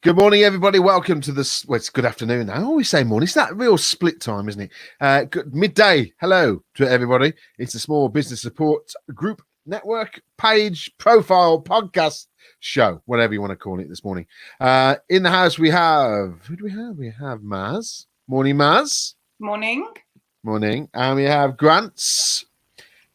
Good morning, everybody. Welcome to this. Well, it's good afternoon now. I always say morning. It's that real split time, isn't it? Good midday. Hello to everybody. It's a small business support group network page profile podcast show, whatever you want to call it this morning. In the house, we have who do we have? We have Maz. Morning, Maz. Morning. Morning. And we have Grants.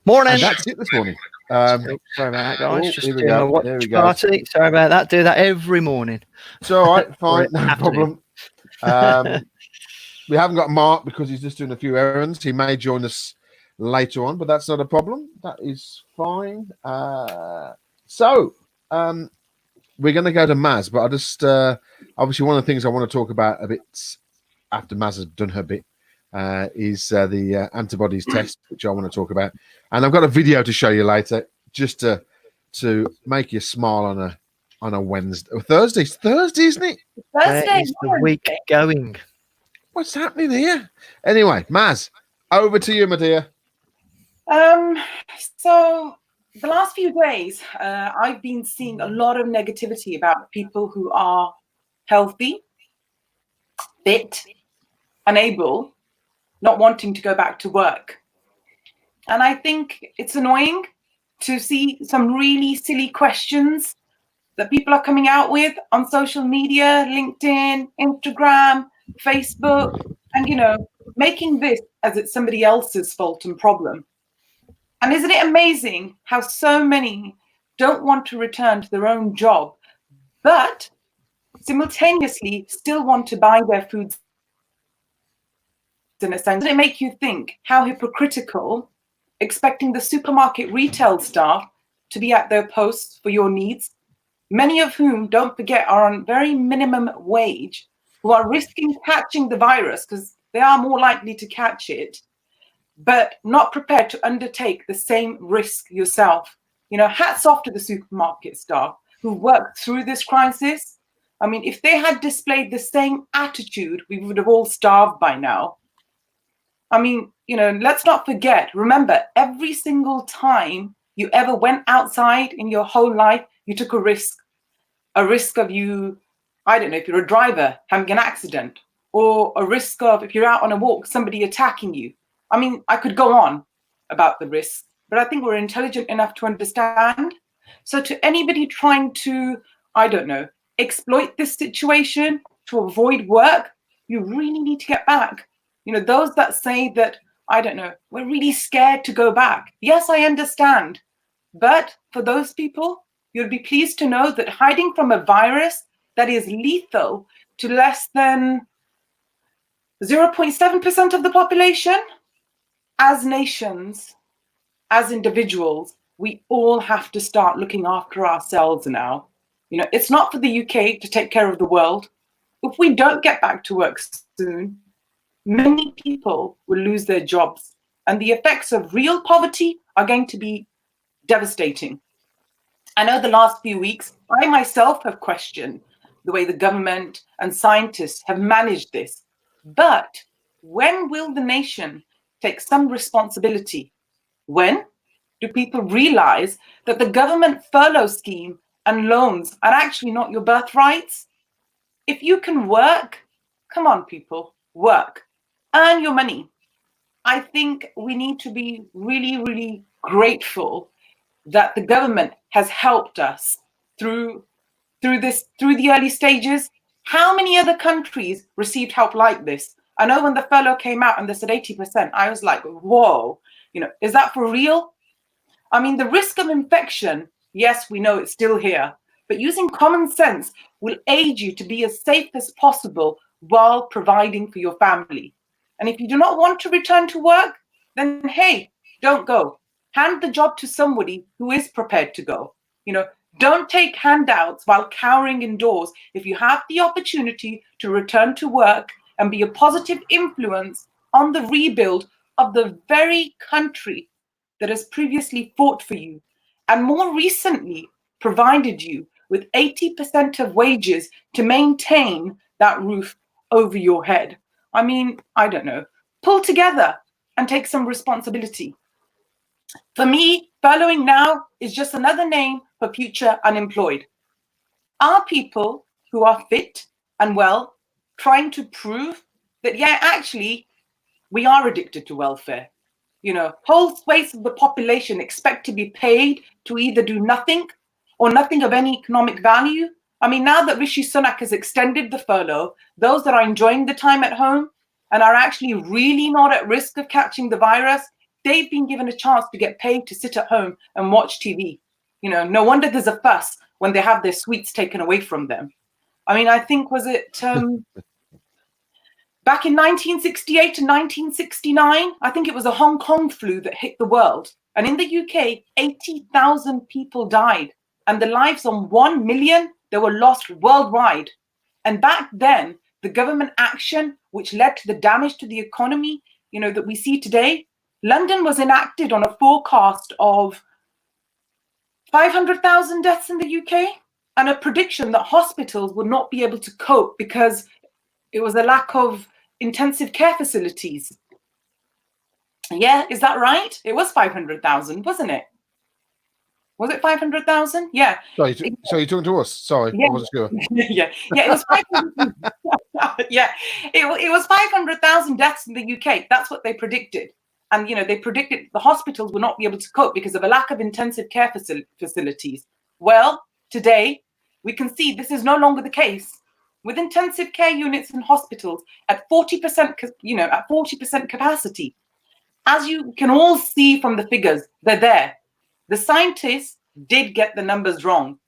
Morning. And that's it this morning. Sorry about that, guys. Just doing go. a watch party. Sorry about that. Do that every morning. It's all right. Fine. No problem. We haven't got Mark because he's just doing a few errands. He may join us later on, but that's not a problem. That is fine. So we're going to go to Maz, but I just obviously one of the things I want to talk about a bit after Maz has done her bit is the antibodies test, which I want to talk about. And I've got a video to show you later, just to make you smile on a Wednesday or Thursday. It's Thursday, isn't it? Thursday. Where is the week going? What's happening here? Anyway, Maz, over to you, my dear. So the last few days, I've been seeing a lot of negativity about people who are healthy, fit, and able, not wanting to go back to work. And I think it's annoying to see some really silly questions that people are coming out with on social media, LinkedIn, Instagram, Facebook, and, making this as it's somebody else's fault and problem. And isn't it amazing how so many don't want to return to their own job, but simultaneously still want to buy their foods in a sense? Doesn't it make you think how hypocritical expecting the supermarket retail staff to be at their posts for your needs, many of whom, don't forget, are on very minimum wage, who are risking catching the virus because they are more likely to catch it, but not prepared to undertake the same risk yourself. Hats off to the supermarket staff who worked through this crisis. I mean, if they had displayed the same attitude, we would have all starved by now. I mean, let's not forget, remember, every single time you ever went outside in your whole life, you took a risk of you, I don't know, if you're a driver, having an accident, or a risk of, if you're out on a walk, somebody attacking you. I mean, I could go on about the risks, but I think we're intelligent enough to understand. So to anybody trying to, I don't know, exploit this situation to avoid work, you really need to get back. Those that say that, I don't know, we're really scared to go back. Yes, I understand. But for those people, you'll be pleased to know that hiding from a virus that is lethal to less than 0.7% of the population, as nations, as individuals, we all have to start looking after ourselves now. It's not for the UK to take care of the world. If we don't get back to work soon, many people will lose their jobs, and the effects of real poverty are going to be devastating. I know the last few weeks, I myself have questioned the way the government and scientists have managed this. But when will the nation take some responsibility? When do people realize that the government furlough scheme and loans are actually not your birthrights? If you can work, come on, people, work. Earn your money. I think we need to be really, really grateful that the government has helped us through the early stages. How many other countries received help like this? I know when the furlough came out and they said 80%, I was like, whoa, is that for real? I mean, the risk of infection, yes, we know it's still here, but using common sense will aid you to be as safe as possible while providing for your family. And if you do not want to return to work, then hey, don't go. Hand the job to somebody who is prepared to go. Don't take handouts while cowering indoors. If you have the opportunity to return to work and be a positive influence on the rebuild of the very country that has previously fought for you and more recently provided you with 80% of wages to maintain that roof over your head. I mean, I don't know, pull together and take some responsibility. For me, furloughing now is just another name for future unemployed. Our people who are fit and well, trying to prove that, yeah, actually, we are addicted to welfare. You know, whole swathes of the population expect to be paid to either do nothing or nothing of any economic value. I mean, now that Rishi Sunak has extended the furlough, those that are enjoying the time at home and are actually really not at risk of catching the virus, they've been given a chance to get paid to sit at home and watch TV. You know, no wonder there's a fuss when they have their sweets taken away from them. I mean, I think, was it back in 1968 to 1969, I think it was a Hong Kong flu that hit the world. And in the UK, 80,000 people died. And the lives on 1 million, they were lost worldwide. And back then, the government action, which led to the damage to the economy, you know, that we see today, London was enacted on a forecast of 500,000 deaths in the UK and a prediction that hospitals would not be able to cope because it was a lack of intensive care facilities. Yeah, is that right? It was 500,000, wasn't it? Was it 500,000? Yeah. So you're talking to us? Sorry, Yeah. I wasn't sure. yeah, it was 500. Yeah, it was 500,000 deaths in the UK. That's what they predicted. And, you know, they predicted the hospitals will not be able to cope because of a lack of intensive care facilities. Well, today, we can see this is no longer the case. With intensive care units in hospitals at 40%, you know, at 40% capacity. As you can all see from the figures, they're there. The scientists did get the numbers wrong.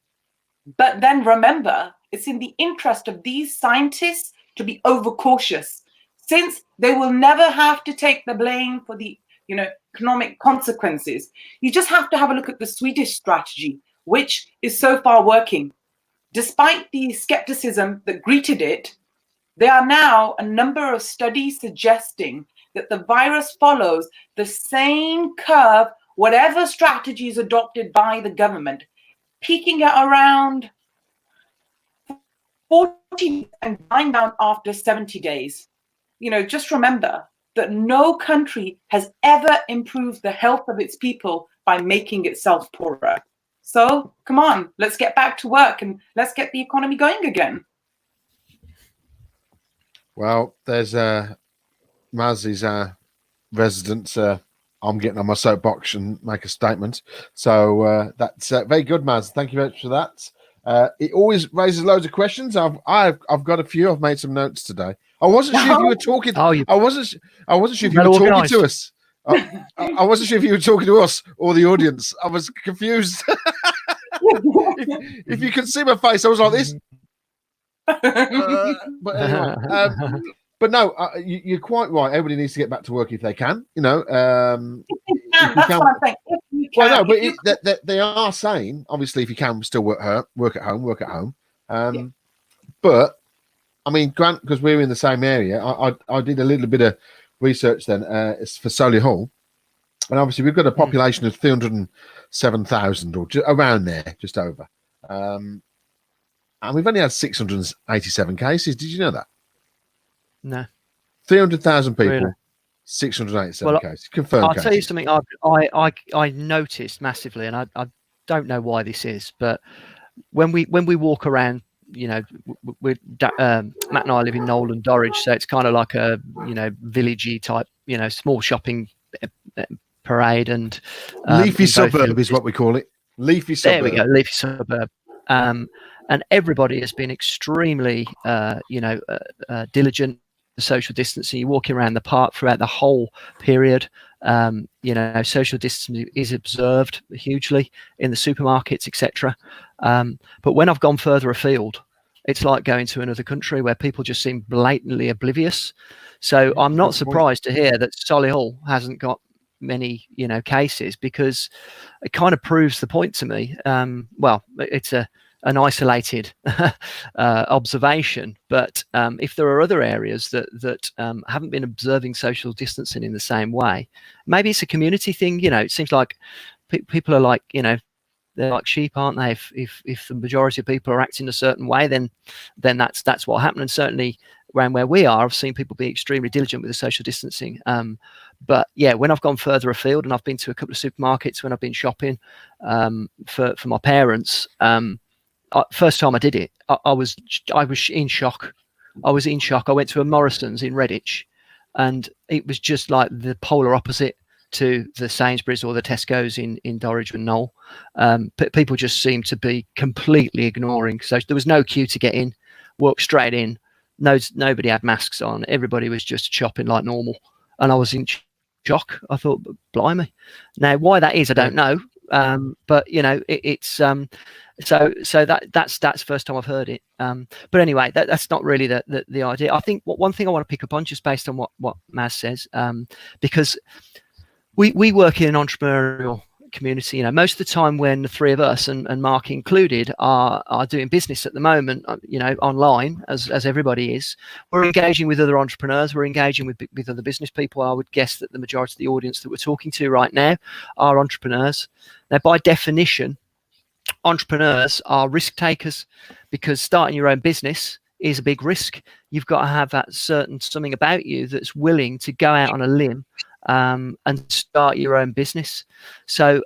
But then remember, it's in the interest of these scientists to be overcautious, since they will never have to take the blame for the, you know, economic consequences. You just have to have a look at the Swedish strategy, which is so far working. Despite the skepticism that greeted it, there are now a number of studies suggesting that the virus follows the same curve, whatever strategy is adopted by the government, peaking at around 40 and dying down after 70 days. You know, just remember that no country has ever improved the health of its people by making itself poorer. So come on, let's get back to work and let's get the economy going again. Well, there's Maz is our resident. I'm getting on my soapbox and make a statement. So that's very good, Maz. Thank you very much for that. It always raises loads of questions. I've got a few. I've made some notes today. I wasn't sure if you were talking. I wasn't sure if you were talking to us. I wasn't sure if you were talking to us or the audience. I was confused. if you could see my face, I was like this. But anyway, but no, you're quite right. Everybody needs to get back to work if they can. You know, that's what I'm saying. If you can, well, no, but they are saying obviously if you can still work at home. Yeah. But I mean, Grant, because we're in the same area, I did a little bit of research then. It's for Solihull, and obviously we've got a population of 307,000 or around there, just over. And we've only had 687 cases. Did you know that? No. 300,000 people, Really? 687 cases. Confirmed I'll cases. tell you something I noticed massively, and I don't know why this is, but when we walk around, you know, Matt and I live in Knowle and Dorridge, so it's kind of like a, you know, villagey type, you know, small shopping parade and leafy suburb is what we call it. Leafy suburb. There we go, leafy suburb. And everybody has been extremely, diligent. The social distancing. You're walking around the park throughout the whole period. You know, social distancing is observed hugely in the supermarkets, etc. But when I've gone further afield, it's like going to another country where people just seem blatantly oblivious. So I'm not surprised to hear that Solihull hasn't got many, you know, cases, because it kind of proves the point to me. Well, it's an isolated observation, but if there are other areas that haven't been observing social distancing in the same way, maybe it's a community thing. You know, it seems like people are like, you know, they're like sheep, aren't they? If the majority of people are acting a certain way, then that's what happened. And certainly around where we are, I've seen people be extremely diligent with the social distancing. But yeah, when I've gone further afield, and I've been to a couple of supermarkets when I've been shopping for my parents, first time I did it, I was in shock. I was in shock. I went to a Morrison's in Redditch, and it was just like the polar opposite to the Sainsbury's or the Tesco's in Dorridge and Knoll. People just seemed to be completely ignoring. So there was no queue to get in. Walked straight in. Nobody had masks on. Everybody was just shopping like normal, and I was in shock. I thought, blimey. Now, why that is, I don't know. But you know, it's so that's the first time I've heard it. But anyway, that's not really the idea. I think one thing I want to pick up on, just based on what Maz says, because we work in an entrepreneurial community. You know, most of the time when the three of us and Mark included are doing business at the moment, you know, online as everybody is, we're engaging with other entrepreneurs, we're engaging with other business people. I would guess that the majority of the audience that we're talking to right now are entrepreneurs. Now, by definition, entrepreneurs are risk takers, because starting your own business is a big risk. You've got to have that something about you that's willing to go out on a limb and start your own business. So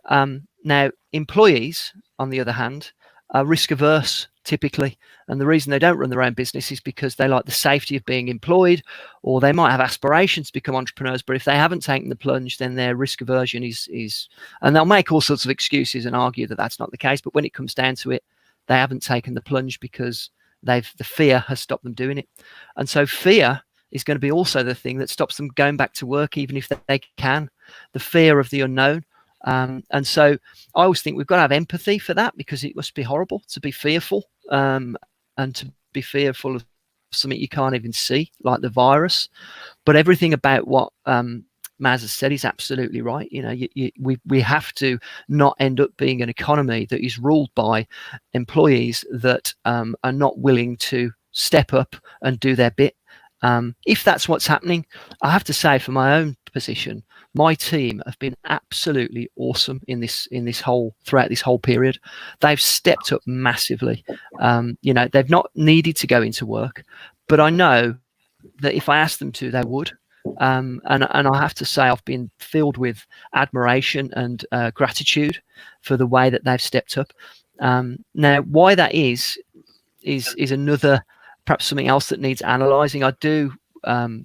now employees, on the other hand, are risk averse typically, and the reason they don't run their own business is because they like the safety of being employed, or they might have aspirations to become entrepreneurs, but if they haven't taken the plunge, then their risk aversion is and they'll make all sorts of excuses and argue that that's not the case, but when it comes down to it, they haven't taken the plunge because the fear has stopped them doing it. And so fear is going to be also the thing that stops them going back to work, even if they can. The fear of the unknown. And so I always think we've got to have empathy for that, because it must be horrible to be fearful, and to be fearful of something you can't even see, like the virus. But everything about what Maz has said is absolutely right. You know, we have to not end up being an economy that is ruled by employees that are not willing to step up and do their bit. If that's what's happening, I have to say, for my own position, my team have been absolutely awesome throughout this whole period. They've stepped up massively. You know, they've not needed to go into work, but I know that if I asked them to, they would. And I have to say, I've been filled with admiration and gratitude for the way that they've stepped up. Now, why that is another, perhaps something else that needs analysing. I do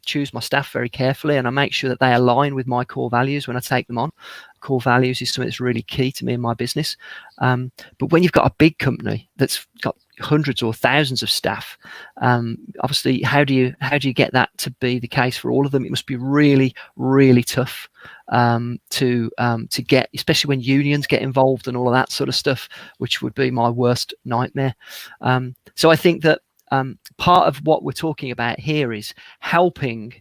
choose my staff very carefully, and I make sure that they align with my core values when I take them on. Core values is something that's really key to me in my business. But when you've got a big company that's got hundreds or thousands of staff, obviously, how do you get that to be the case for all of them? It must be really, really tough to get, especially when unions get involved and all of that sort of stuff, which would be my worst nightmare. So I think that part of what we're talking about here is helping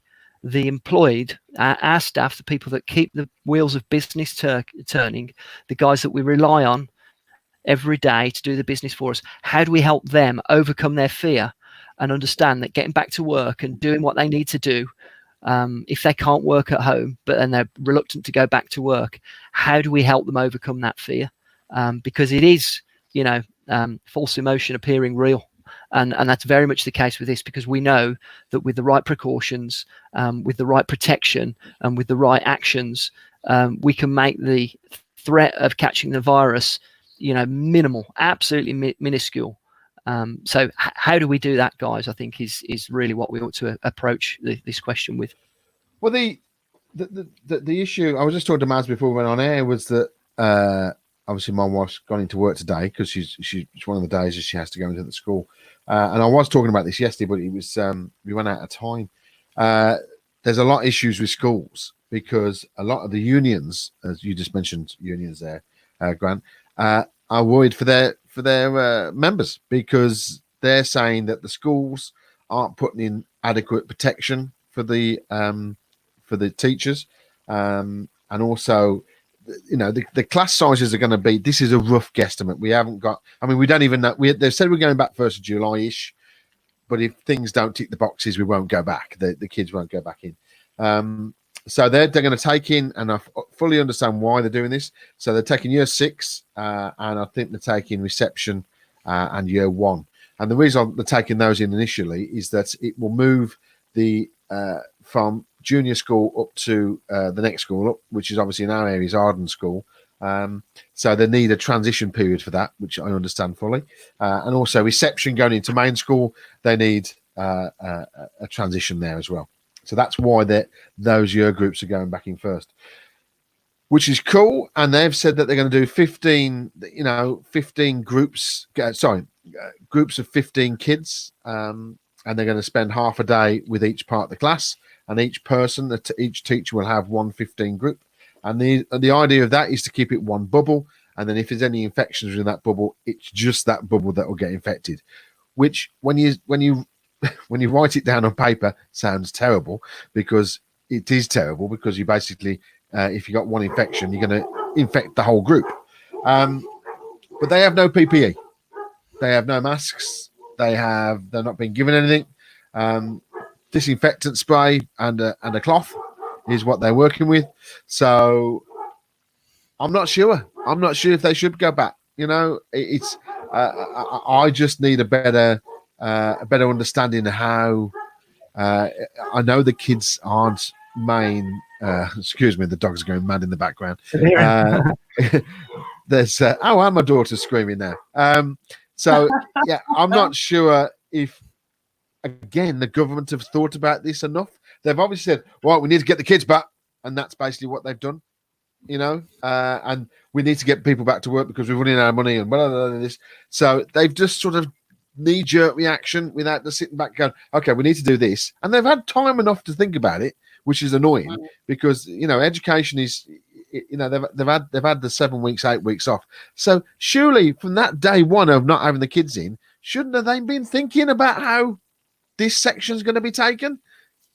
the employed, our staff, the people that keep the wheels of business turning, the guys that we rely on every day to do the business for us. How do we help them overcome their fear and understand that getting back to work and doing what they need to do, if they can't work at home, but then they're reluctant to go back to work, how do we help them overcome that fear? Because it is, you know, false emotion appearing real. And that's very much the case with this, because we know that with the right precautions, with the right protection, and with the right actions, we can make the threat of catching the virus, you know, minimal, absolutely minuscule. So how do we do that, guys? I think is really what we ought to approach this question with. Well, the issue, I was just talking to Maz before we went on air, was that obviously my wife's gone into work today because it's one of the days that she has to go into the school. And I was talking about this yesterday, but it was we went out of time. There's a lot of issues with schools because a lot of the unions, as you just mentioned, unions there, Grant, are worried for their members, because they're saying that the schools aren't putting in adequate protection for the teachers, and also, you know, the class sizes are going to be, this is a rough guesstimate. We haven't got, I mean, we don't even know. They've said we're going back 1st of July-ish, but if things don't tick the boxes, we won't go back. The kids won't go back in. So they're going to take in, and I fully understand why they're doing this. So they're taking year 6, and I think they're taking reception and year 1. And the reason they're taking those in initially is that it will move the from junior school up to the next school up, which is obviously in our area is Arden School, So they need a transition period for that, which I understand fully. And also reception going into main school, they need a transition there as well. So that's why those year groups are going back in first, which is cool. And they've said that they're going to do 15 groups, groups of 15 kids. And they're going to spend half a day with each part of the class, and each teacher will have 1 15 group. And the idea of that is to keep it one bubble. And then if there's any infections in that bubble, it's just that bubble that will get infected, which when you write it down on paper sounds terrible, because it is terrible, because you basically, if you got one infection, you're going to infect the whole group. But they have no PPE. They have no masks. They're not being given anything. Disinfectant spray and a cloth is what they're working with. So I'm not sure. I'm not sure if they should go back. I just need a better understanding of how. I know the kids aren't main. Excuse me, the dog's going mad in the background. There's and my daughter's screaming now. So yeah, I'm not sure if, again, the government have thought about this enough. They've obviously said, well, we need to get the kids back, and that's basically what they've done, and we need to get people back to work because we're running out of money and blah, blah, blah, this. So they've just sort of knee-jerk reaction without just sitting back going, okay, we need to do this. And they've had time enough to think about it, which is annoying because, education is, they've had the 7 weeks, 8 weeks off. So surely from that day one of not having the kids in, shouldn't have they been thinking about how this section's going to be taken?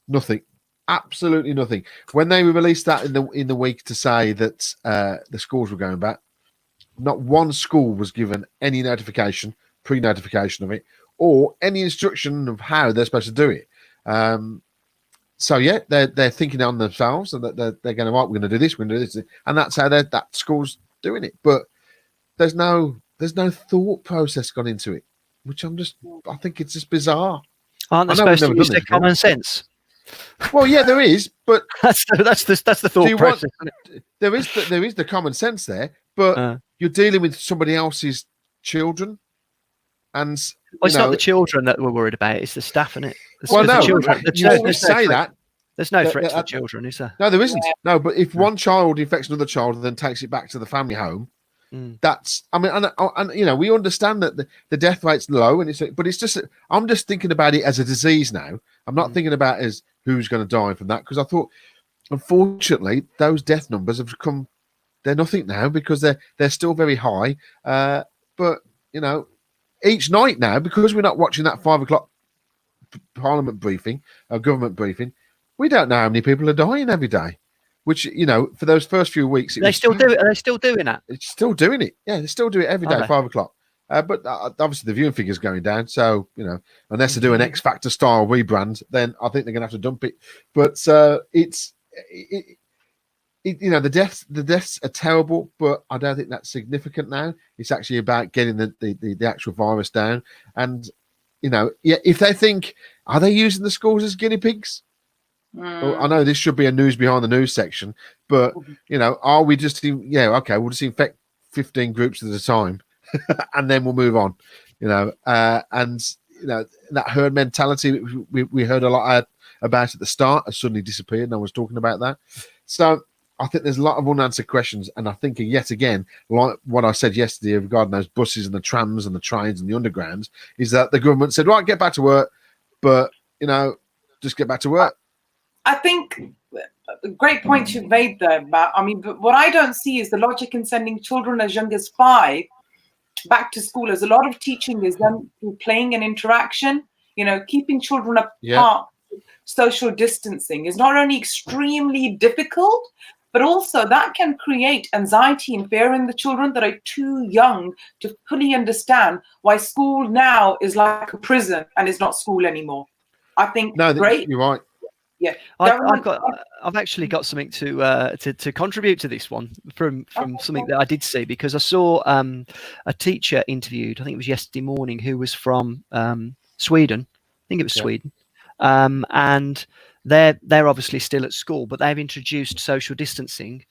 Nothing. Absolutely nothing. When they released that in the week to say that the schools were going back, not one school was given any notification, pre-notification of it, or any instruction of how they're supposed to do it. So yeah, they're thinking on themselves, and that they're going to, right, we're going to do this, we're going to do this, and that's how that school's doing it. But there's no thought process gone into it, which I think it's just bizarre. Aren't they supposed to use their common sense? Well, yeah, there is, but that's the thought process. There is the common sense there, but you're dealing with somebody else's children, and it's not the children that we're worried about; it's the staff, isn't it? Well, no, the children. There's no threat to the children, is there? No, there isn't. No, but if one child infects another child and then takes it back to the family home, that's. I mean, and we understand that the death rate's low, but it's just. I'm just thinking about it as a disease now. I'm not thinking about it as who's going to die from that, because I thought, unfortunately, those death numbers have come. They're nothing now because they're still very high. But each night now, because we're not watching that 5 o'clock Parliament briefing, government briefing, we don't know how many people are dying every day. Which for those first few weeks, they still do it. Are they still doing that? It's still doing it. Yeah, they still do it every day, 5 o'clock. But obviously the viewing figure's going down. So unless they do an X Factor style rebrand, then I think they're going to have to dump it. But the deaths are terrible, but I don't think that's significant now. It's actually about getting the actual virus down. And if they think, are they using the schools as guinea pigs? Well, I know this should be a news behind the news section, but are we just okay, we'll just infect 15 groups at a time and then we'll move on. That herd mentality we heard a lot about at the start has suddenly disappeared. No one's talking about that. So I think there's a lot of unanswered questions, and I think yet again, like what I said yesterday regarding those buses and the trams and the trains and the undergrounds, is that the government said, right, get back to work, but just get back to work. I think a great point you've made there, Matt. I mean, but what I don't see is the logic in sending children as young as 5 back to school. As a lot of teaching is done through playing and interaction. Keeping children apart, social distancing is not only extremely difficult, but also that can create anxiety and fear in the children that are too young to fully understand why school now is like a prison and is not school anymore. I think great. You're right. Yeah, I've actually got something to contribute to this one from something that I did see, because I saw a teacher interviewed, I think it was yesterday morning, who was from Sweden. I think it was Sweden. and they're obviously still at school, but they've introduced social distancing,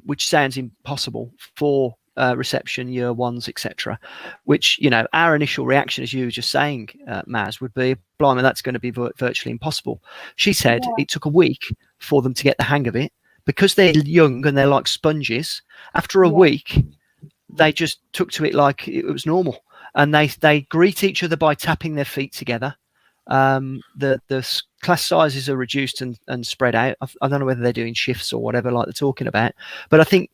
which sounds impossible for reception, year ones, etc. Which, you know, our initial reaction, as you were just saying, Maz, would be, blimey, that's going to be virtually impossible. She said it took a week for them to get the hang of it because they're young and they're like sponges. After a week, they just took to it like it was normal, and they greet each other by tapping their feet together. The class sizes are reduced and spread out. I don't know whether they're doing shifts or whatever, like they're talking about. But I think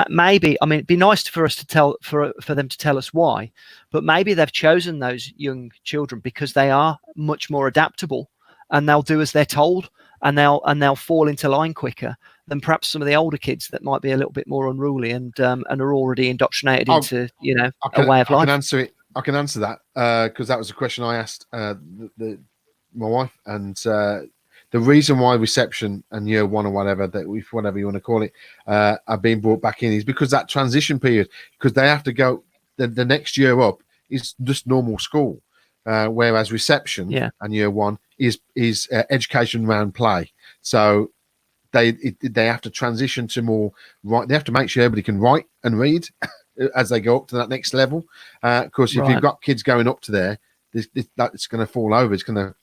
maybe, I mean, it'd be nice for us to tell for them to tell us why. But maybe they've chosen those young children because they are much more adaptable, and they'll do as they're told, and they'll fall into line quicker than perhaps some of the older kids that might be a little bit more unruly and are already indoctrinated into, you know, a way of life. I can answer that because that was a question I asked my wife, and the reason why reception and year one or whatever whatever you want to call it are being brought back in is because that transition period, because they have to go the next year up is just normal school, whereas reception and year one is education around play. So they have to transition to more right. They have to make sure everybody can write and read as they go up to that next level. Of course, if you've got kids going up to there, that's going to fall over. It's going to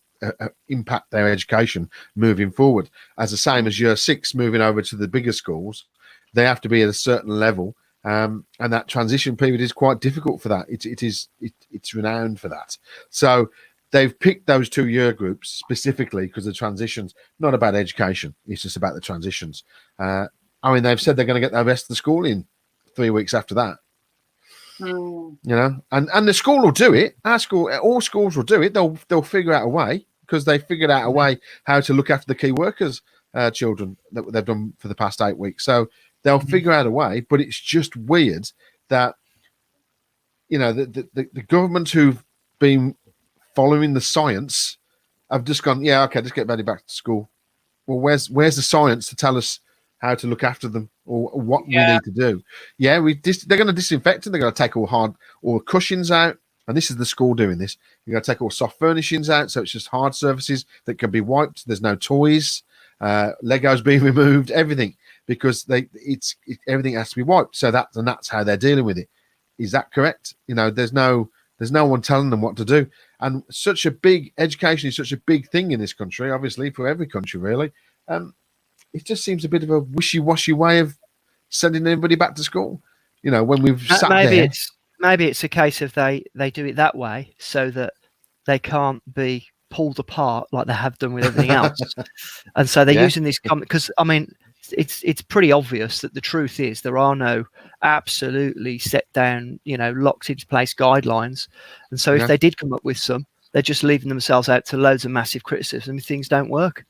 impact their education moving forward. As the same as year 6 moving over to the bigger schools, they have to be at a certain level, and that transition period is quite difficult for that. It's renowned for that. So they've picked those 2 year groups specifically because the transitions, not about education, it's just about the transitions. I mean, they've said they're going to get the rest of the school in 3 weeks after that. You know, and the school will do it. Our school, all schools will do it. They'll figure out a way, because they figured out a way how to look after the key workers children that they've done for the past 8 weeks. So they'll figure out a way. But it's just weird that, you know, the government who've been following the science have just gone, yeah, okay, just get Betty back to school. Well, where's the science to tell us how to look after them or what we need to do? Yeah, they're going to disinfect them. They're going to take all the cushions out, and this is the school doing this. You're going to take all soft furnishings out, so it's just hard surfaces that can be wiped. There's no toys, Legos being removed, everything, because everything has to be wiped. So that's how they're dealing with it. Is that correct? You know, there's no one telling them what to do. And such a big education is such a big thing in this country, obviously for every country really. It just seems a bit of a wishy-washy way of sending everybody back to school. You know, when we've sat there. Maybe it's a case of they do it that way so that they can't be pulled apart like they have done with everything else. And so they're using this because, I mean, it's pretty obvious that the truth is there are no absolutely set down, you know, locked into place guidelines. And so if they did come up with some, they're just leaving themselves out to loads of massive criticism if things don't work.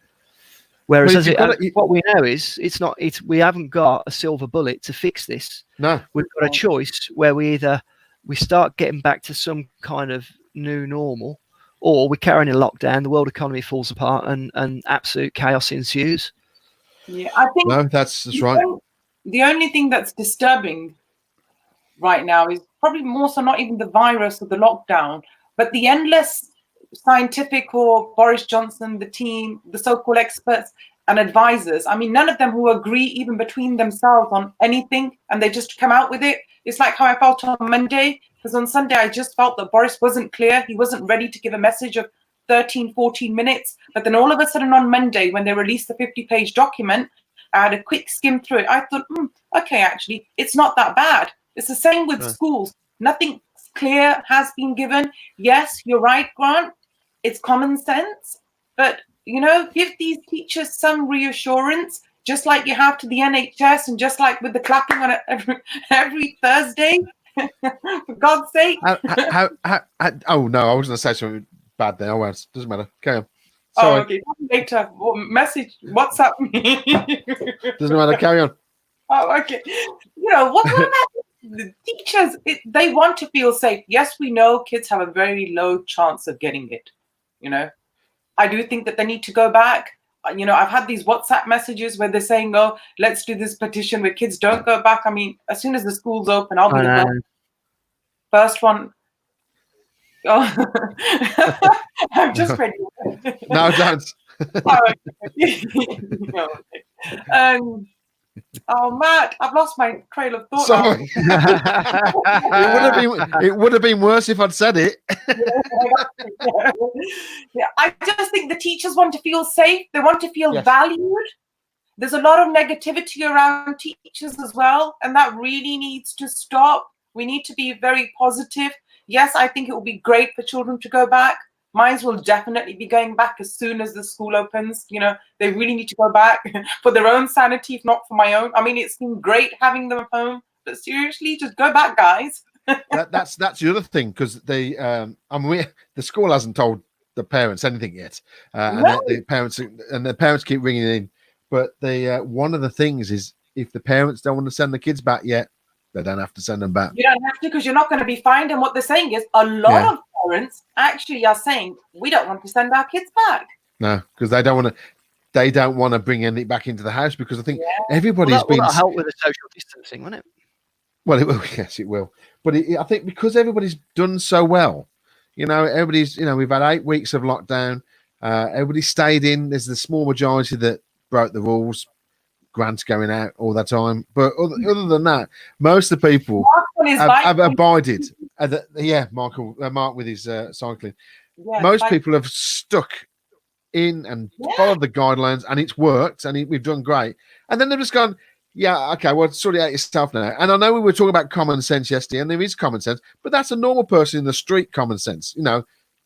Whereas what we know is we haven't got a silver bullet to fix this. No, we've got a choice where we start getting back to some kind of new normal, or we carry on in lockdown, the world economy falls apart, and absolute chaos ensues. Yeah, I think that's right. The only thing that's disturbing right now is probably more so not even the virus or the lockdown, but the endless scientific or Boris Johnson, the team, the so-called experts and advisors. I mean, none of them who agree even between themselves on anything, and they just come out with it. It's like how I felt on Monday, because on Sunday I just felt that Boris wasn't clear. He wasn't ready to give a message of 13, 14 minutes. But then all of a sudden on Monday, when they released the 50-page document, I had a quick skim through it. I thought, okay, actually, it's not that bad. It's the same with schools. Nothing clear has been given. Yes, you're right, Grant. It's common sense, but, you know, give these teachers some reassurance, just like you have to the NHS and just like with the clapping on it every Thursday, for God's sake. Oh, no, I was going to say something bad there. Oh, it doesn't matter. Carry on. Sorry. Oh, okay. Later. Message, WhatsApp me. Doesn't matter. Carry on. Oh, okay. You know, what about the teachers? They want to feel safe. Yes, we know kids have a very low chance of getting it. You know, I do think that they need to go back. You know, I've had these WhatsApp messages where they're saying, oh, let's do this petition where kids don't go back. I mean, as soon as the school's open, I'll be the first one. Oh. I'm just ready. No, don't. No. Oh, Matt, I've lost my trail of thought. Sorry. It would have been worse if I'd said it. Yeah, I just think the teachers want to feel safe. They want to feel Yes. valued. There's a lot of negativity around teachers as well, and that really needs to stop. We need to be very positive. Yes, I think it will be great for children to go back. Mine will definitely be going back as soon as the school opens. You know, they really need to go back for their own sanity, if not for my own. I mean, it's been great having them at home, but seriously, just go back, guys. That's the other thing, because the school hasn't told the parents anything yet, No. and the parents keep ringing in. But the one of the things is, if the parents don't want to send the kids back yet, they don't have to send them back. You don't have to, because you're not going to be fined. And what they're saying is, a lot of parents actually are saying, we don't want to send our kids back. No, because they don't want to. They don't want to bring anything back into the house, because I think everybody's been. That'll help with the social distancing, won't it? Well, it will. Yes, it will. But I think because everybody's done so well, you know, everybody's. You know, we've had 8 weeks of lockdown. Everybody stayed in. There's the small majority that broke the rules. Grants going out all the time, but other than that, most of the people have abided. Mark with his cycling. Yeah, most people have stuck in and followed the guidelines, and it's worked, and we've done great. And then they've just gone, yeah, okay, well, sort it out yourself now. And I know we were talking about common sense yesterday, and there is common sense, but that's a normal person in the street common sense. You know,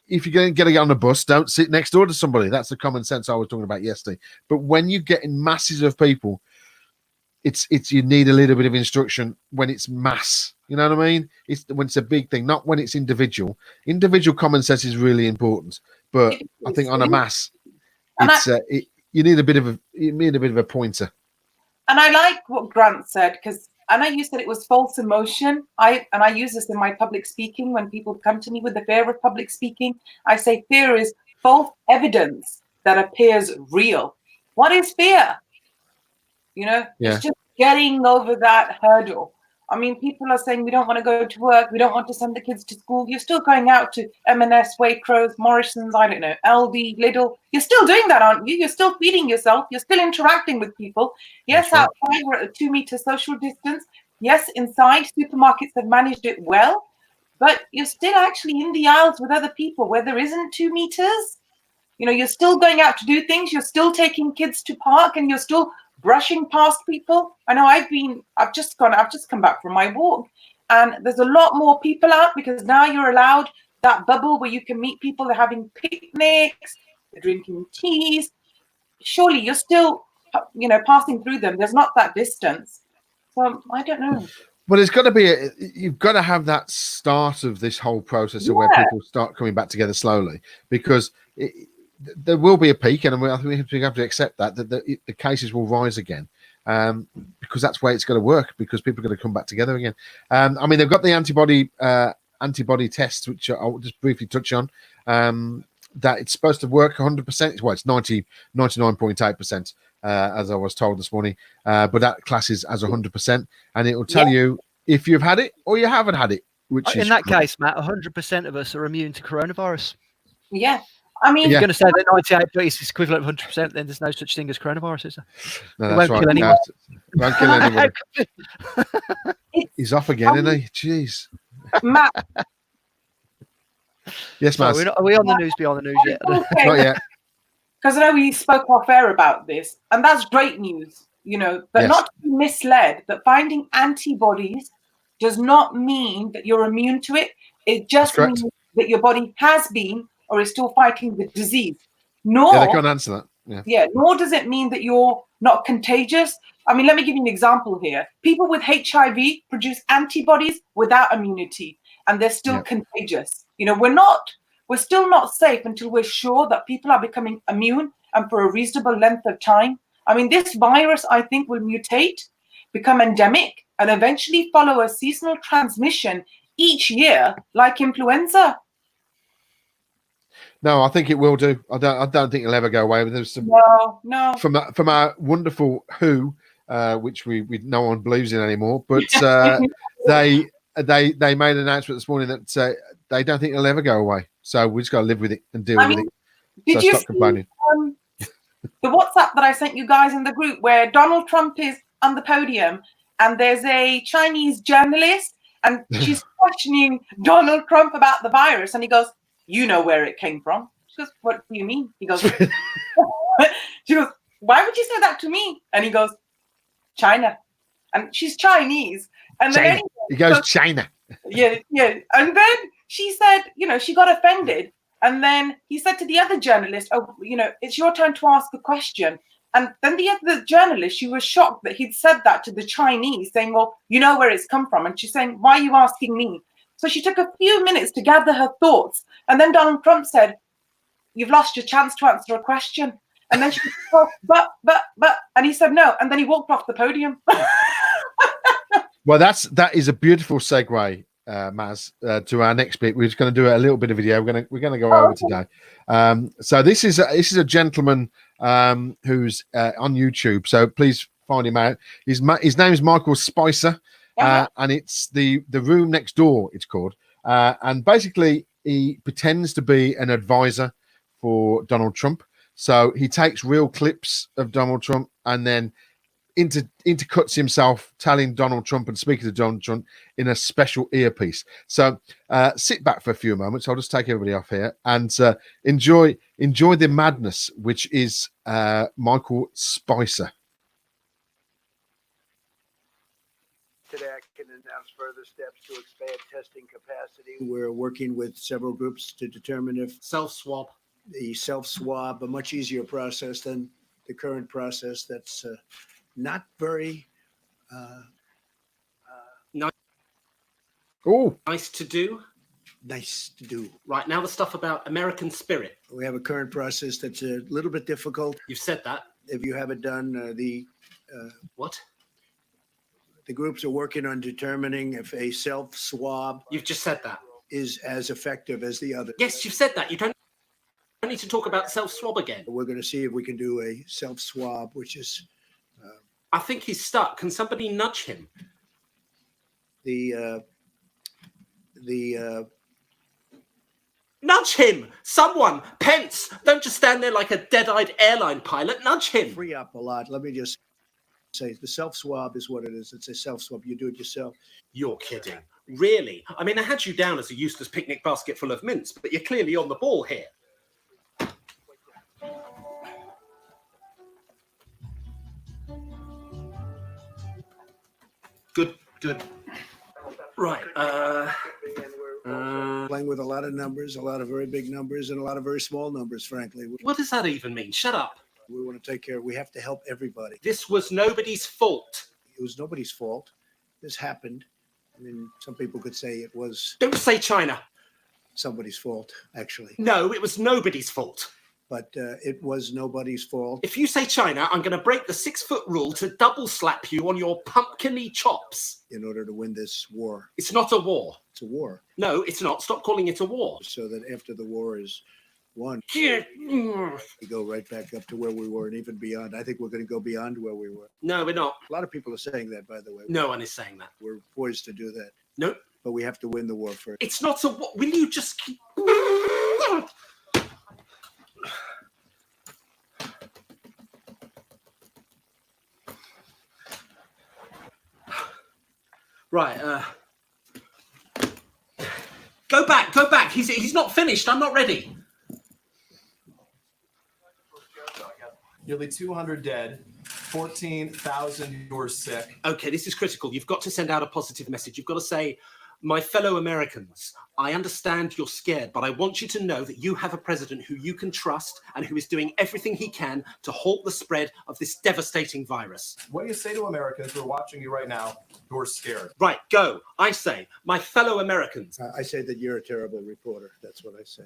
if you're going to get on a bus, don't sit next door to somebody. That's the common sense I was talking about yesterday. But when you get in masses of people, it's you need a little bit of instruction when it's mass. You know what I mean? It's when it's a big thing, not when it's individual. Individual common sense is really important, but I think on a mass, you need a bit of a pointer. And I like what Grant said, because I know you said it was false emotion. I use this in my public speaking when people come to me with the fear of public speaking. I say fear is false evidence that appears real. What is fear? You know, it's just getting over that hurdle. I mean, people are saying we don't want to go to work, we don't want to send the kids to school. You're still going out to M&S, Waitrose, Morrison's, I don't know, Aldi, Lidl. You're still doing that, aren't you? You're still feeding yourself. You're still interacting with people. Yes, outside we're at a 2-meter social distance. Yes, inside supermarkets have managed it well, but you're still actually in the aisles with other people where there isn't 2 meters. You know, you're still going out to do things. You're still taking kids to park, and you're still brushing past people. I know I've just come back from my walk, and there's a lot more people out, because now you're allowed that bubble where you can meet people. They're having picnics, they're drinking teas. Surely you're still, you know, passing through them. There's not that distance. So I don't know. Well, it's got to be you've got to have that start of this whole process of where people start coming back together slowly, because there will be a peak, and I think we have to accept that the cases will rise again, because that's where it's going to work, because people are going to come back together again. I mean, they've got the antibody tests, which I'll just briefly touch on, that it's supposed to work 100%. Well, it's 99.8%, as I was told this morning, but that classes as 100%, and it will tell you if you've had it or you haven't had it. Which in that case, Matt, 100% of us are immune to coronavirus. Yeah. I mean, if you're going to say that 98 is equivalent of 100%, then there's no such thing as coronavirus, is there? No, that's right. Kill won't kill anyone. He's off again, isn't he? Jeez. Matt. Yes, Matt. Are we on the news beyond the news yet? Not yet. Because I know we spoke off air about this, and that's great news, you know, but not to be misled that finding antibodies does not mean that you're immune to it. It just means that your body has been or is still fighting the disease. Nor, they can't answer that. Nor does it mean that you're not contagious. I mean, let me give you an example here. People with HIV produce antibodies without immunity, and they're still contagious. You know, we're still not safe until we're sure that people are becoming immune, and for a reasonable length of time. I mean, this virus, I think, will mutate, become endemic, and eventually follow a seasonal transmission each year, like influenza. No, I think it will do. I don't think it'll ever go away. But there's some no from our wonderful WHO, which we no one believes in anymore. But they made an announcement this morning that they don't think it'll ever go away. So we just got to live with it and deal I with mean, it. did So you stop see complaining. the WhatsApp that I sent you guys in the group where Donald Trump is on the podium and there's a Chinese journalist and she's questioning Donald Trump about the virus and he goes, "You know where it came from." She goes, "What do you mean?" He goes, she goes, "Why would you say that to me?" And he goes, "China." And she's Chinese. And then China. anyway, He goes, so, China. yeah. And then she said, she got offended. And then he said to the other journalist, "Oh, it's your turn to ask a question." And then the other journalist, she was shocked that he'd said that to the Chinese, saying, "Well, you know where it's come from." And she's saying, "Why are you asking me?" So she took a few minutes to gather her thoughts. And then Donald Trump said, "You've lost your chance to answer a question." And then she said, "Oh, but, and he said no. And then he walked off the podium. Well, that is a beautiful segue, Maz, to our next bit. We're just going to do a little bit of video. We're going to go over today. So this is a gentleman who's on YouTube. So please find him out. His name is Michael Spicer, and it's the room next door. It's called, and basically he pretends to be an advisor for Donald Trump. So he takes real clips of Donald Trump and then intercuts himself telling Donald Trump and speaking to Donald Trump in a special earpiece. So sit back for a few moments. I'll just take everybody off here and enjoy the madness, which is Michael Spicer. Today I can announce further steps to expand testing capacity. We're working with several groups to determine if self-swab, a much easier process than the current process that's not very nice to do. Nice to do. Right, now the stuff about American spirit. We have a current process that's a little bit difficult. You've said that. If you haven't done What? The groups are working on determining if a self-swab You've just said that. is as effective as the other. Yes, you've said that. You don't need to talk about self-swab again. We're going to see if we can do a self-swab, which is I think he's stuck. Can somebody nudge him? Nudge him! Someone! Pence! Don't just stand there like a dead-eyed airline pilot. Nudge him! free up a lot. Let me just say the self-swab is what it is. It's a self-swab. You do it yourself. You're kidding. Really? I mean, I had you down as a useless picnic basket full of mints, but you're clearly on the ball here. Good. Right. Playing with a lot of numbers, a lot of very big numbers, and a lot of very small numbers, frankly. What does that even mean? Shut up. We want to take care. We have to help everybody. This was nobody's fault. It was nobody's fault. This happened. I mean, some people could say it was Don't say China. somebody's fault, actually. No, it was nobody's fault. But it was nobody's fault. If you say China, I'm going to break the 6-foot rule to double slap you on your pumpkin-y chops. In order to win this war. It's not a war. It's a war. No, it's not. Stop calling it a war. So that after the war is won, No, we go right back up to where we were and even beyond. I think we're going to go beyond where we were. we're not. A lot of people are saying that, by the way. No one is saying that. We're poised to do that. No, But we have to win the war first. it's not a war. Will you just keep... Right, Go back. He's not finished. I'm not ready. Nearly 200 dead, 14,000 who are sick. Okay, this is critical. You've got to send out a positive message. You've got to say, my fellow Americans, I understand you're scared, but I want you to know that you have a president who you can trust and who is doing everything he can to halt the spread of this devastating virus. What do you say to Americans who are watching you right now who are scared? Right, go. I say, my fellow Americans. I say that you're a terrible reporter. That's what I say.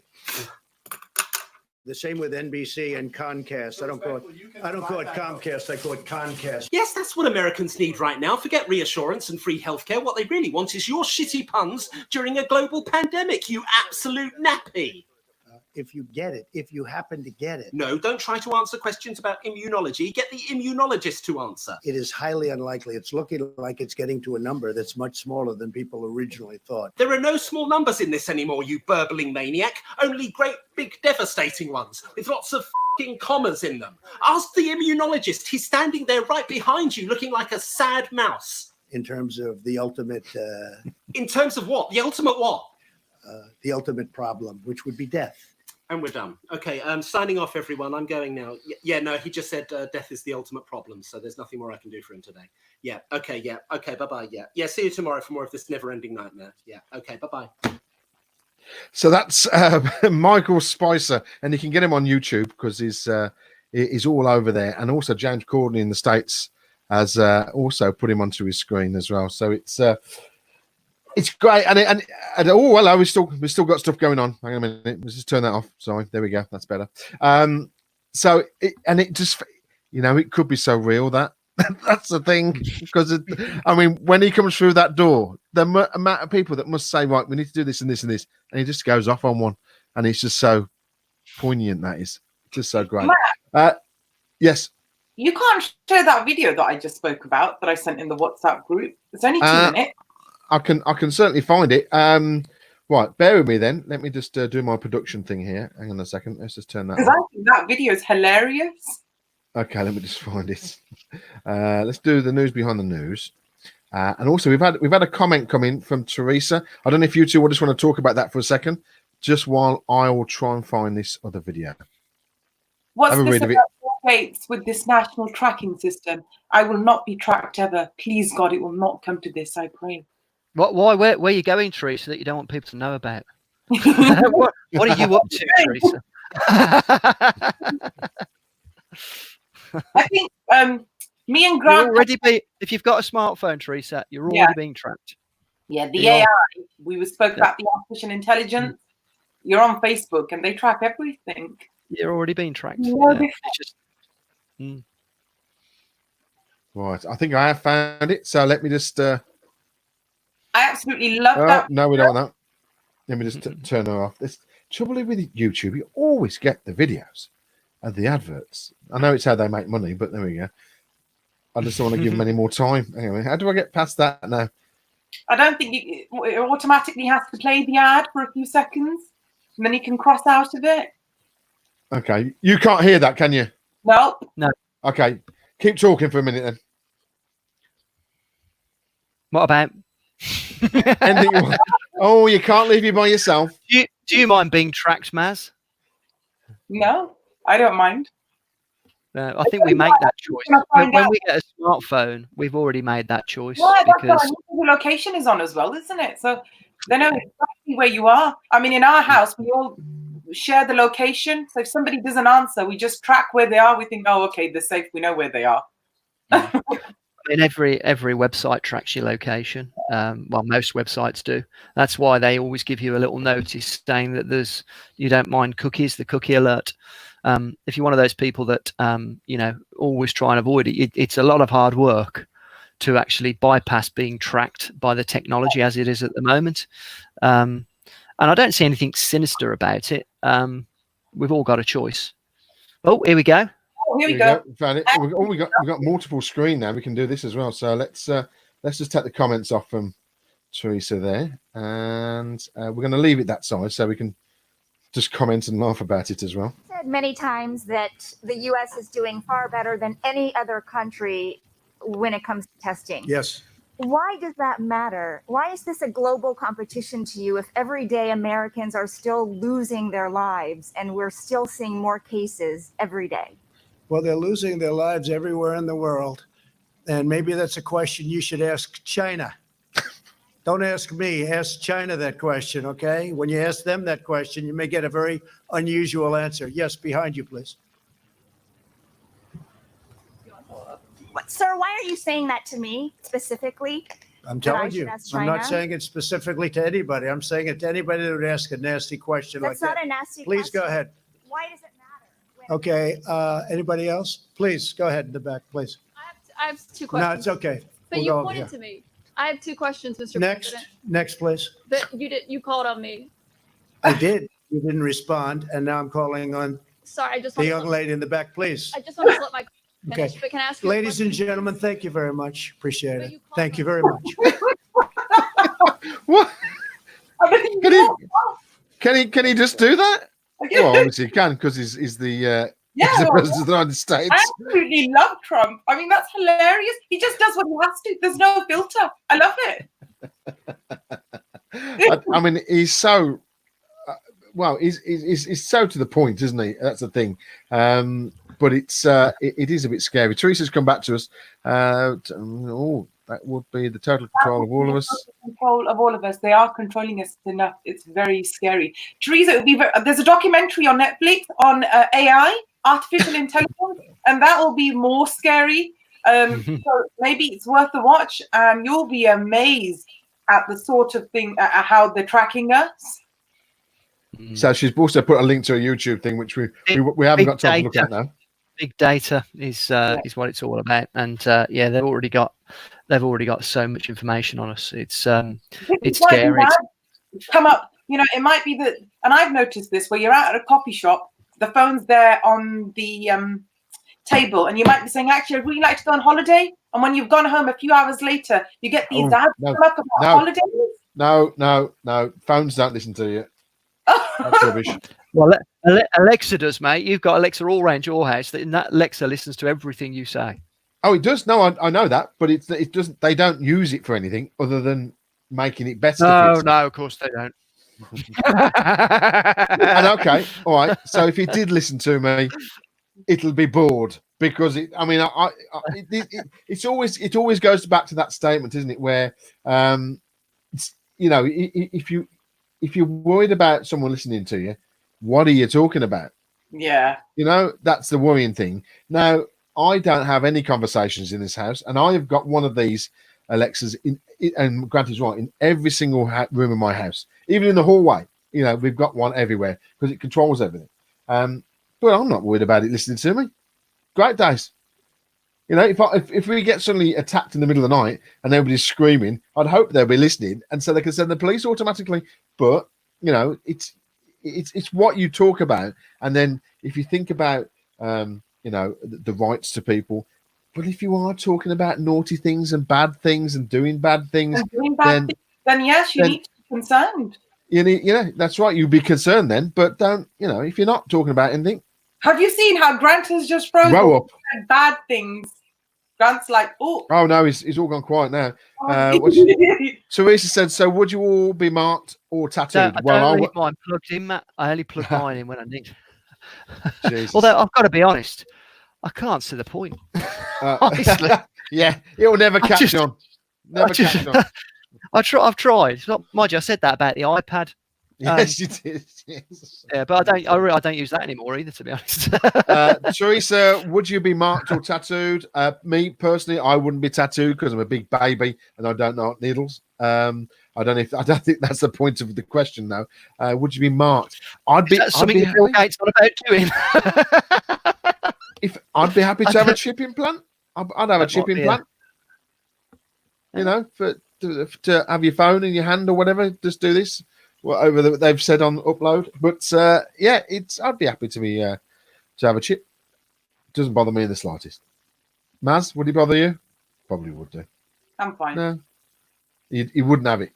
The same with NBC and Comcast. I don't call it Comcast. I call it Comcast. Yes, that's what Americans need right now. Forget reassurance and free healthcare. What they really want is your shitty puns during a global pandemic, you absolute nappy. if you get it, if you happen to get it. No, don't try to answer questions about immunology. Get the immunologist to answer. It is highly unlikely. It's looking like it's getting to a number that's much smaller than people originally thought. There are no small numbers in this anymore, you burbling maniac. Only great, big, devastating ones with lots of f***ing commas in them. Ask the immunologist. He's standing there right behind you, looking like a sad mouse. In terms of the ultimate, In terms of what? The ultimate what? the ultimate problem, which would be death. And we're done. Okay, signing off, everyone. I'm going now. Yeah, no, he just said death is the ultimate problem, so there's nothing more I can do for him today. Yeah, okay, bye-bye, yeah. See you tomorrow for more of this never-ending nightmare. Yeah, okay, bye-bye. So that's Michael Spicer, and you can get him on YouTube because he's all over there. And also James Corden in the States has also put him onto his screen as well. So it's great. And oh, hello, we've still got stuff going on. Hang on a minute, let's just turn that off. Sorry, there we go. That's better. So it just, it could be so real that. That's the thing, because when he comes through that door, the amount of people that must say, right, we need to do this and this and this, and he just goes off on one, and it's just so poignant. That is just so great. Yes, you can't share that video that I just spoke about that I sent in the WhatsApp group. It's only 2 minutes. I can certainly find it. Right, bear with me then. Let me just do my production thing here. Hang on a second. Let's just turn that. Because I think that video is hilarious. Okay, let me just find it. Let's do the news behind the news. And also, we've had a comment come in from Teresa. I don't know if you two will just want to talk about that for a second, just while I will try and find this other video. What's this about updates with this national tracking system? I will not be tracked ever. Please, God, it will not come to this, I pray. Why? Where are you going, Teresa, that you don't want people to know about? What are you up to, Teresa? I think me and Grant if you've got a smartphone, Teresa, you're already being tracked. Yeah, the AI. We spoke about the artificial intelligence. You're on Facebook and they track everything. You're already being tracked. Right, I think I have found it. So let me just. I absolutely love that. No, we don't want that. Let me just turn her off. This trouble with YouTube, you always get the videos and the adverts. I know it's how they make money, but there we go. I just don't want to give them any more time. Anyway, how do I get past that now? I don't think it automatically has to play the ad for a few seconds, and then you can cross out of it. Okay, you can't hear that, can you? Nope. No. Okay, keep talking for a minute then. What about? Anything you want? Oh, you can't leave you by yourself. Do you mind being tracked, Maz? No, I don't mind. I think we make that choice. When we get a smartphone, we've already made that choice. Yeah, because the location is on as well, isn't it? So they know exactly where you are. I mean, in our house, we all share the location. So if somebody doesn't answer, we just track where they are. We think, oh, okay, they're safe. We know where they are. I mean, every website tracks your location. Well, most websites do. That's why they always give you a little notice saying that you don't mind cookies, the cookie alert. If you're one of those people that always try and avoid it, it's a lot of hard work to actually bypass being tracked by the technology as it is at the moment. And I don't see anything sinister about it. We've all got a choice. Oh, here we go. Oh, here we go. Found it. We got multiple screen now. We can do this as well. So let's just take the comments off from Teresa there, and we're going to leave it that size so we can just comment and laugh about it as well. Said many times that the U.S. is doing far better than any other country when it comes to testing. Yes. Why does that matter? Why is this a global competition to you if everyday Americans are still losing their lives and we're still seeing more cases every day? Well, they're losing their lives everywhere in the world. And maybe that's a question you should ask China. Don't ask me, ask China that question, okay? When you ask them that question, you may get a very unusual answer. Yes, behind you, please. Sir, why are you saying that to me specifically? I'm telling you, I'm not saying it specifically to anybody. I'm saying it to anybody that would ask a nasty question like that. That's not a nasty question. Please go ahead. Why does it matter? Okay, anybody else? Please, go ahead in the back, please. I have two questions. No, it's okay. But We'll you go pointed here. to me. I have two questions, Mr. Next, President. next, please. That you called on me. I did. You didn't respond, and now I'm calling on Sorry, I just the want young to, lady in the back, please. I just want to let my Okay. finish, but can I ask you a Ladies and question? gentlemen, thank you very much. Appreciate But it. you called Thank you me. very much. What? I mean, Can he- yeah, Can he just do that? okay. Well, obviously he can because he's the Yeah, he's the well, president of the United I States. absolutely love Trump. I mean, that's hilarious. He just does what he has to. There's no filter. I love it. I mean, he's so well. He's so to the point, isn't he? That's the thing. But it is a bit scary. Teresa's come back to us. That would be the total control of all of us. Control of all of us. They are controlling us enough. It's very scary. Teresa, it would be there's a documentary on Netflix on AI, artificial intelligence, and that will be more scary. So maybe it's worth the watch, and you'll be amazed at the sort of thing, at how they're tracking us. So she's also put a link to a YouTube thing, which we haven't got time to look at now. Big data is what it's all about, and yeah, they've already got so much information on us. It's scary. Come up, it might be that, and I've noticed this, where you're out at a coffee shop, the phone's there on the table, and you might be saying, actually, I'd really like to go on holiday. And when you've gone home a few hours later, you get these ads come up about holidays. No. Phones don't listen to you. That's rubbish. Well, Alexa does, mate. You've got Alexa all around your house. And that Alexa listens to everything you say. Oh, it does. No, I know that, but it doesn't. They don't use it for anything other than making it better. No, of course they don't. And okay, all right. So if it did listen to me, it'll be bored because it always goes back to that statement, isn't it? Where if you're worried about someone listening to you, what are you talking about? Yeah. That's the worrying thing. Now, I don't have any conversations in this house, and I have got one of these Alexas and Grant is right, in every single room in my house, even in the hallway. We've got one everywhere because it controls everything. But I'm not worried about it listening to me. Great days. If we get suddenly attacked in the middle of the night and everybody's screaming, I'd hope they'll be listening, and so they can send the police automatically. But it's what you talk about, and then if you think about the rights to people, but if you are talking about naughty things and bad things and doing bad things, then yes, you need to be concerned. That's right. You'd be concerned then, but don't. If you're not talking about anything. Have you seen how Grant has just frozen? Grow up. Bad things. Grant's like, oh. Oh no, he's all gone quiet now. Teresa said, so would you all be marked or tattooed? I don't leave mine plugged in, Matt. I only plug mine in when I need. Jesus. Although I've got to be honest, I can't see the point. Honestly. Yeah, it will never catch on. Never catch on. I've tried. It's not, mind you, I said that about the iPad. Yes, you did. Yes. Yeah, but I don't use that anymore either, to be honest. Teresa, would you be marked or tattooed? Me personally, I wouldn't be tattooed because I'm a big baby and I don't know needles. I don't think that's the point of the question now. Would you be marked? I'd be Bill Gates on about doing. I'd be happy to have a chip implant. I'd have a chip implant. To have your phone in your hand or whatever. Just do this. Whatever they've said on upload, but I'd be happy to have a chip. Doesn't bother me in the slightest. Maz, would it bother you? Probably would do. I'm fine. No, you wouldn't have it.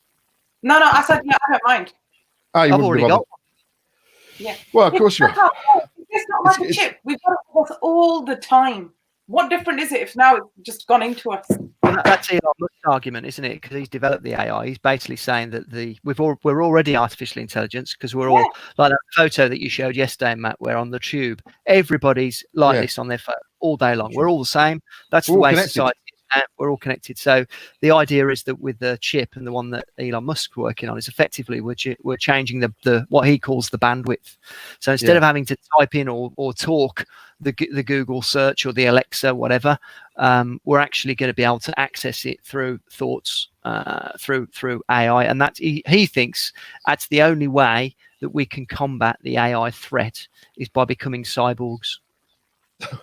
No, I said I don't mind. Oh, I've already got one. Yeah. Well, of course you are. It's not like a chip. We've got it with us all the time. What different is it if now it's just gone into us? That's Elon Musk's argument, isn't it? Because he's developed the AI. He's basically saying that we're already artificial intelligence because we're all like that photo that you showed yesterday, Matt, where on the tube everybody's like this on their phone all day long. We're all the same. That's the way society is. We're all connected. So the idea is that with the chip and the one that Elon Musk's working on is effectively we're changing the what he calls the bandwidth. So instead of having to type in or talk the Google search or the Alexa, whatever, we're actually going to be able to access it through thoughts, through AI. And that he thinks that's the only way that we can combat the AI threat is by becoming cyborgs. Now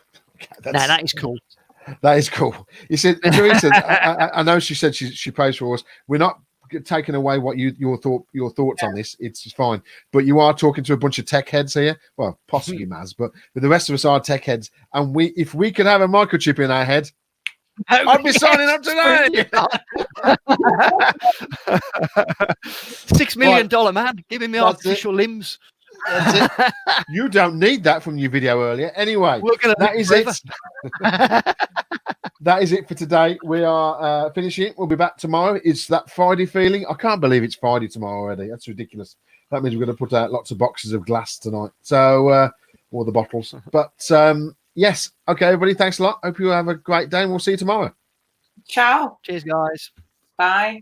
that is cool. That is cool. You said, Teresa, I know she said she prays for us. We're not taken away what your thoughts on this, it's fine. But you are talking to a bunch of tech heads here. Well, possibly Maz, but the rest of us are tech heads. And if we could have a microchip in our head, I'd be signing up today. $6 million man, give him the That's artificial limbs. That's it. You don't need that from your video earlier. Anyway, We're gonna that live is forever. it. That is it for today. We are finishing. We'll be back tomorrow. It's that Friday feeling. I can't believe it's Friday tomorrow already. That's ridiculous. That means we're going to put out lots of boxes of glass tonight. So, or the bottles. But yes. Okay, everybody. Thanks a lot. Hope you have a great day and we'll see you tomorrow. Ciao. Cheers, guys. Bye.